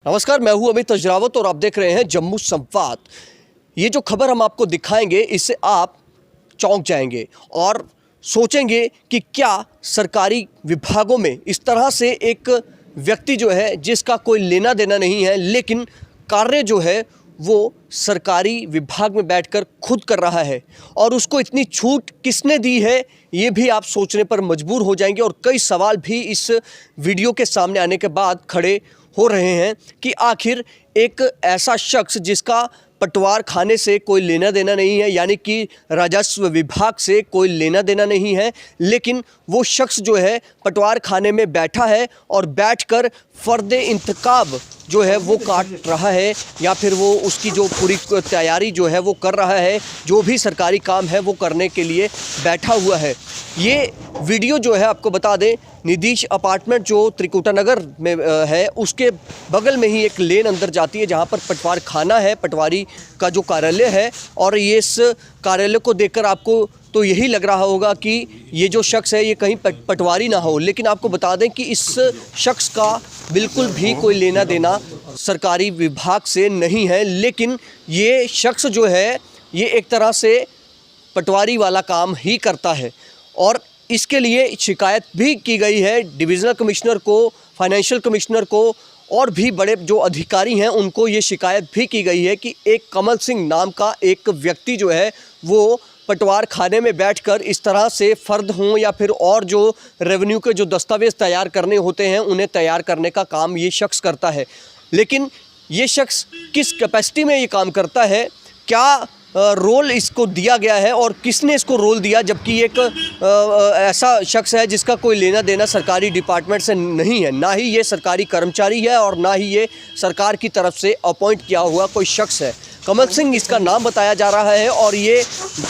नमस्कार, मैं हूं अमित अजरावत और आप देख रहे हैं जम्मू संवाद। ये जो खबर हम आपको दिखाएंगे इससे आप चौंक जाएंगे और सोचेंगे कि क्या सरकारी विभागों में इस तरह से एक व्यक्ति जो है जिसका कोई लेना देना नहीं है लेकिन कार्य जो है वो सरकारी विभाग में बैठकर खुद कर रहा है और उसको इतनी छूट किसने दी है, ये भी आप सोचने पर मजबूर हो जाएंगे। और कई सवाल भी इस वीडियो के सामने आने के बाद खड़े हो रहे हैं कि आखिर एक ऐसा शख्स जिसका पटवार खाने से कोई लेना देना नहीं है, यानी कि राजस्व विभाग से कोई लेना देना नहीं है, लेकिन वो शख्स जो है पटवार खाने में बैठा है और बैठकर फ़र्द इंतखाब जो है वो काट रहा है या फिर वो उसकी जो पूरी तैयारी जो है वो कर रहा है, जो भी सरकारी काम है वो करने के लिए बैठा हुआ है। ये वीडियो जो है आपको बता दें, निधीश अपार्टमेंट जो त्रिकुटा नगर में है उसके बगल में ही एक लेन अंदर जाती है जहां पर पटवार खाना है, पटवारी का जो कार्यालय है। और ये इस कार्यालय को देखकर आपको तो यही लग रहा होगा कि ये जो शख्स है ये कहीं पटवारी ना हो, लेकिन आपको बता दें कि इस शख्स का बिल्कुल भी कोई लेना देना सरकारी विभाग से नहीं है। लेकिन ये शख्स जो है ये एक तरह से पटवारी वाला काम ही करता है और इसके लिए शिकायत भी की गई है डिविज़नल कमिश्नर को, फाइनेंशियल कमिश्नर को और भी बड़े जो अधिकारी हैं उनको ये शिकायत भी की गई है कि एक कमल सिंह नाम का एक व्यक्ति जो है वो पटवार खाने में बैठकर इस तरह से फ़र्द हों या फिर और जो रेवेन्यू के जो दस्तावेज़ तैयार करने होते हैं उन्हें तैयार करने का काम ये शख्स करता है। लेकिन ये शख्स किस कैपेसिटी में ये काम करता है, क्या रोल इसको दिया गया है और किसने इसको रोल दिया, जबकि एक ऐसा शख्स है जिसका कोई लेना देना सरकारी डिपार्टमेंट से नहीं है, ना ही ये सरकारी कर्मचारी है और ना ही ये सरकार की तरफ से अपॉइंट किया हुआ कोई शख्स है। कमल सिंह इसका नाम बताया जा रहा है और ये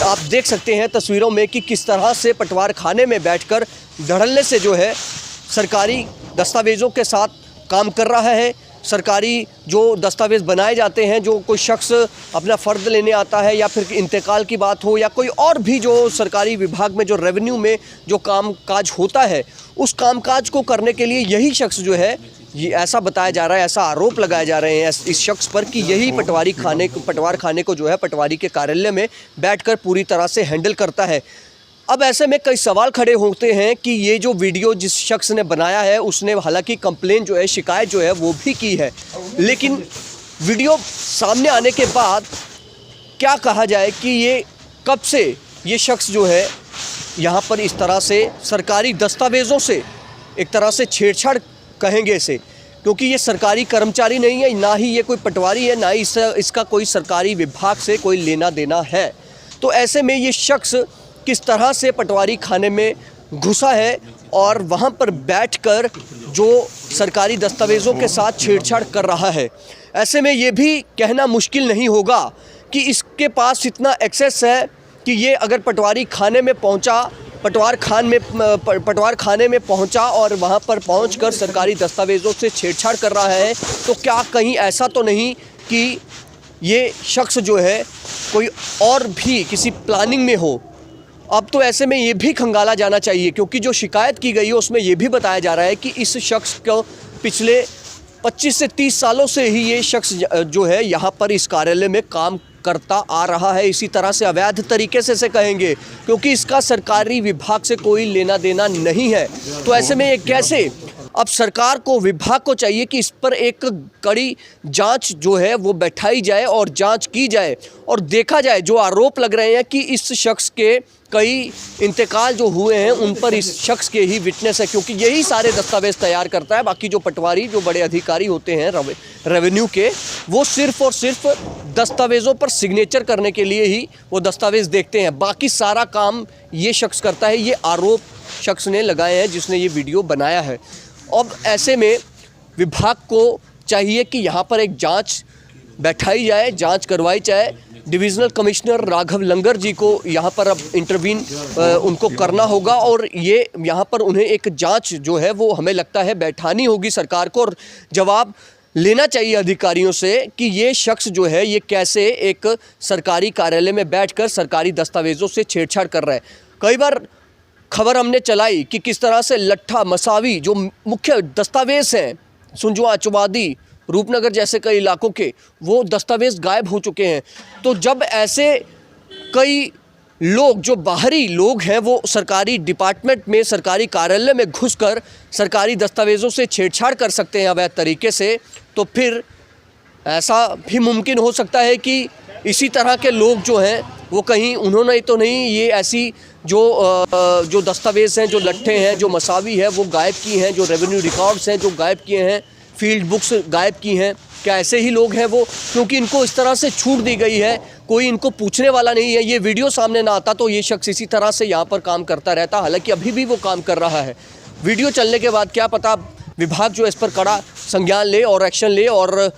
आप देख सकते हैं तस्वीरों में कि किस तरह से पटवार खाने में बैठकर धड़ल्ले से जो है सरकारी दस्तावेज़ों के साथ काम कर रहा है। सरकारी जो दस्तावेज़ बनाए जाते हैं, जो कोई शख्स अपना फ़र्द लेने आता है या फिर इंतकाल की बात हो या कोई और भी जो सरकारी विभाग में जो रेवेन्यू में जो काम काज होता है, उस काम काज को करने के लिए यही शख्स जो है ये ऐसा बताया जा रहा है, ऐसा आरोप लगाए जा रहे हैं इस शख्स पर कि यही पटवार खाने को जो है पटवारी के कार्यालय में बैठकर पूरी तरह से हैंडल करता है। अब ऐसे में कई सवाल खड़े होते हैं कि ये जो वीडियो जिस शख्स ने बनाया है उसने हालांकि कंप्लेन जो है, शिकायत जो है वो भी की है, लेकिन वीडियो सामने आने के बाद क्या कहा जाए कि ये कब से ये शख्स जो है यहाँ पर इस तरह से सरकारी दस्तावेज़ों से एक तरह से छेड़छाड़ कहेंगे इसे, क्योंकि ये सरकारी कर्मचारी नहीं है, ना ही ये कोई पटवारी है, ना ही इसका कोई सरकारी विभाग से कोई लेना देना है। तो ऐसे में ये शख्स किस तरह से पटवारी खाने में घुसा है और वहाँ पर बैठकर जो सरकारी दस्तावेज़ों के साथ छेड़छाड़ कर रहा है। ऐसे में ये भी कहना मुश्किल नहीं होगा कि इसके पास इतना एक्सेस है कि ये अगर पटवार खाने में पहुंचा और वहां पर पहुंचकर सरकारी दस्तावेज़ों से छेड़छाड़ कर रहा है, तो क्या कहीं ऐसा तो नहीं कि ये शख्स जो है कोई और भी किसी प्लानिंग में हो। अब तो ऐसे में ये भी खंगाला जाना चाहिए, क्योंकि जो शिकायत की गई है उसमें ये भी बताया जा रहा है कि इस शख्स को पिछले 25 से 30 सालों से ही ये शख्स जो है यहाँ पर इस कार्यालय में काम करता आ रहा है, इसी तरह से अवैध तरीके से कहेंगे, क्योंकि इसका सरकारी विभाग से कोई लेना देना नहीं है। तो ऐसे में ये कैसे, अब सरकार को, विभाग को चाहिए कि इस पर एक कड़ी जांच जो है वो बैठाई जाए और जांच की जाए और देखा जाए जो आरोप लग रहे हैं कि इस शख्स के कई इंतकाल जो हुए हैं उन पर इस शख्स के ही विटनेस है, क्योंकि यही सारे दस्तावेज़ तैयार करता है। बाकी जो पटवारी, जो बड़े अधिकारी होते हैं रेवेन्यू के, वो सिर्फ़ और सिर्फ दस्तावेज़ों पर सिग्नेचर करने के लिए ही वो दस्तावेज़ देखते हैं, बाकी सारा काम ये शख्स करता है। ये आरोप शख्स ने लगाए हैं जिसने ये वीडियो बनाया है। अब ऐसे में विभाग को चाहिए कि यहाँ पर एक जांच बैठाई जाए, जांच करवाई जाए। डिविज़नल कमिश्नर राघव लंगर जी को यहाँ पर अब इंटरवीन उनको करना होगा और ये यहाँ पर उन्हें एक जांच जो है वो हमें लगता है बैठानी होगी सरकार को, और जवाब लेना चाहिए अधिकारियों से कि ये शख्स जो है ये कैसे एक सरकारी कार्यालय में बैठकर सरकारी दस्तावेज़ों से छेड़छाड़ कर रहा है। कई बार खबर हमने चलाई कि किस तरह से लट्ठा मसावी जो मुख्य दस्तावेज़ हैं, सुंजवा चुबादी रूपनगर जैसे कई इलाकों के वो दस्तावेज गायब हो चुके हैं। तो जब ऐसे कई लोग जो बाहरी लोग हैं वो सरकारी डिपार्टमेंट में, सरकारी कार्यालय में घुसकर सरकारी दस्तावेज़ों से छेड़छाड़ कर सकते हैं अवैध तरीके से, तो फिर ऐसा भी मुमकिन हो सकता है कि इसी तरह के लोग जो हैं वो कहीं उन्होंने तो नहीं ये ऐसी जो दस्तावेज़ हैं, जो लट्ठे हैं, जो मसावी है वो गायब की हैं, जो रेवेन्यू रिकॉर्ड्स हैं जो गायब किए हैं, फील्ड बुक्स गायब की हैं। क्या ऐसे ही लोग हैं वो? क्योंकि इनको इस तरह से छूट दी गई है, कोई इनको पूछने वाला नहीं है। ये वीडियो सामने ना आता तो ये शख्स इसी तरह से यहाँ पर काम करता रहता, हालांकि अभी भी वो काम कर रहा है। वीडियो चलने के बाद क्या पता विभाग जो इस पर कड़ा संज्ञान ले और एक्शन ले और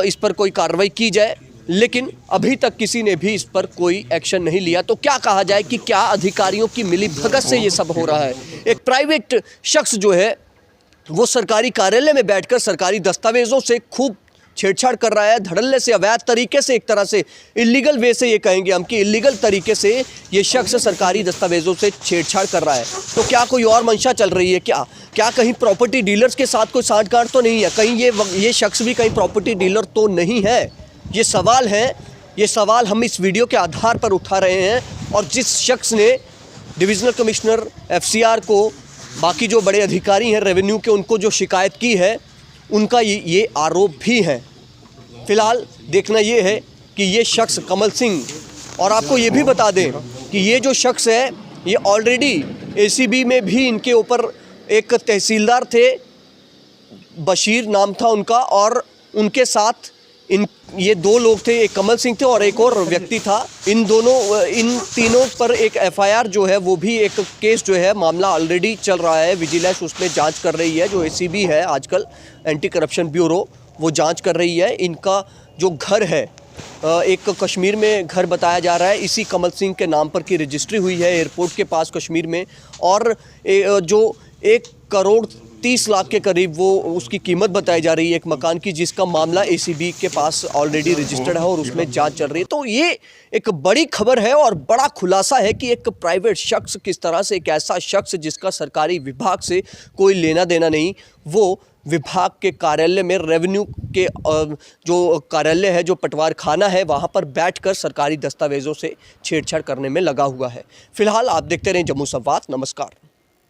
इस पर कोई कार्रवाई की जाए, लेकिन अभी तक किसी ने भी इस पर कोई एक्शन नहीं लिया। तो क्या कहा जाए कि क्या अधिकारियों की मिलीभगत से ये सब हो रहा है? एक प्राइवेट शख्स जो है वो सरकारी कार्यालय में बैठकर सरकारी दस्तावेज़ों से खूब छेड़छाड़ कर रहा है, धड़ल्ले से, अवैध तरीके से, एक तरह से इलीगल वे से, ये कहेंगे हम कि इलीगल तरीके से ये शख्स सरकारी दस्तावेज़ों से छेड़छाड़ कर रहा है। तो क्या कोई और मंशा चल रही है? क्या कहीं प्रॉपर्टी डीलर्स के साथ कोई साठगांठ तो नहीं है? कहीं ये शख्स भी कहीं प्रॉपर्टी डीलर तो नहीं है? ये सवाल है, ये सवाल हम इस वीडियो के आधार पर उठा रहे हैं। और जिस शख्स ने डिविजनल कमिश्नर FCR को, बाकी जो बड़े अधिकारी हैं रेवेन्यू के, उनको जो शिकायत की है, उनका ये आरोप भी है। फिलहाल देखना ये है कि ये शख्स कमल सिंह, और आपको ये भी बता दें कि ये जो शख्स है ये ऑलरेडी ACB में भी इनके ऊपर एक तहसीलदार थे, बशीर नाम था उनका, और उनके साथ ये दो लोग थे, एक कमल सिंह थे और एक और व्यक्ति था। इन तीनों पर एक FIR जो है वो भी एक केस जो है, मामला ऑलरेडी चल रहा है, विजिलेंस उसमें जांच कर रही है। जो ACB है आजकल, एंटी करप्शन ब्यूरो, वो जांच कर रही है। इनका जो घर है एक कश्मीर में घर बताया जा रहा है, इसी कमल सिंह के नाम पर की रजिस्ट्री हुई है एयरपोर्ट के पास कश्मीर में, और जो 1,30,00,000 के करीब वो उसकी कीमत बताई जा रही है एक मकान की, जिसका मामला ACB के पास ऑलरेडी रजिस्टर्ड है और उसमें जांच चल रही है। तो ये एक बड़ी खबर है और बड़ा खुलासा है कि एक प्राइवेट शख्स किस तरह से, एक ऐसा शख्स जिसका सरकारी विभाग से कोई लेना देना नहीं, वो विभाग के कार्यालय में, रेवेन्यू के जो कार्यालय है, जो पटवार खाना है, वहाँ पर बैठकर सरकारी दस्तावेज़ों से छेड़छाड़ करने में लगा हुआ है। फिलहाल आप देखते रहें जम्मू संवाद। नमस्कार।